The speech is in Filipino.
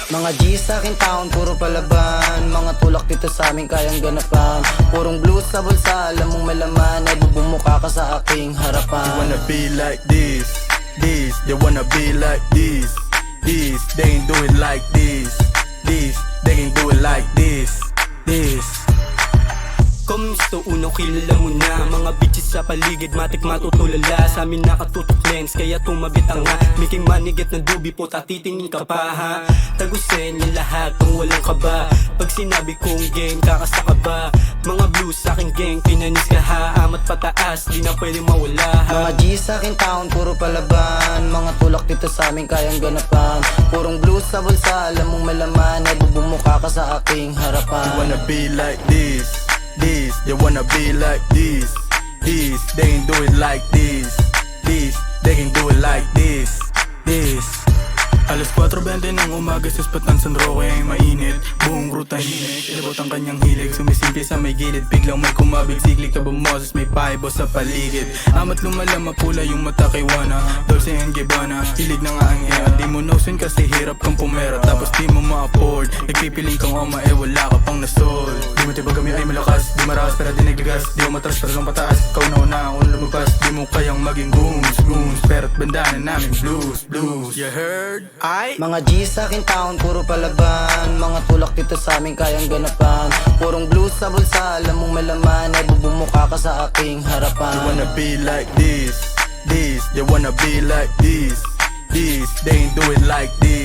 Mga G sa aking taon, puro palaban. Mga tulak dito sa amin kayang ganapan. Purong blues sa bulsa, alam mong malaman. Ay bubumuka ka sa aking harapan. They wanna be like this, they wanna be like this, they ain't do it like this, they ain't do it like this. Kumusta unang kilala mo na mga bitches sa paligid, matik matutulala. Sa amin nakatutok lens, kaya tumabit ang nga. Making manigat na dubi po, tatitingin ka pa ha. Tagusin yung lahat kung walang kaba. Pag sinabi kong game, kakasta ka ba? Mga blues sa aking gang, pinanis ka ha. Amat pataas, di na pwede mawala ha. Mga G sa aking taon, puro palaban. Mga tulak dito sa amin kayang ganapan. Purong blues sa bulsa, alam mong malaman. Ay bubumuka ka sa aking harapan. They wanna be like this, they wanna be like this, they ain't do it like this, they ain't do it like this. Alas 4:20 ng umaga sa spot ng San Roque ay mainit. Buong ruta hinig, ilabot ang kanyang hilig. Sumisimple sa may gilid, biglang may kumabig. Siglig ka bumoses, may paibo sa paligid. Amat lumala, mapula yung mata kay Juana, Dolce and Gabbana, hilig na nga ang hair. Di mo nosin kasi hirap kang pumera, tapos di mo ma-afford. Nagpipiling kang oma, eh wala ka pang nasol. Di mo tiba kami ay malakas, di marakas pero di nagligas. Di mo matras pero lang pataas, ikaw na una akong lumabas. Di mo kayang maging goons, pera't bandana namin blues. You heard? Mga G sa aking taon, puro palaban. Mga tulak dito sa amin kayang ganapan. Purong blues sa bulsa, alam mong malaman. Ay bubumuka ka sa aking harapan. They wanna be like this, they wanna be like this, they ain't do it like this.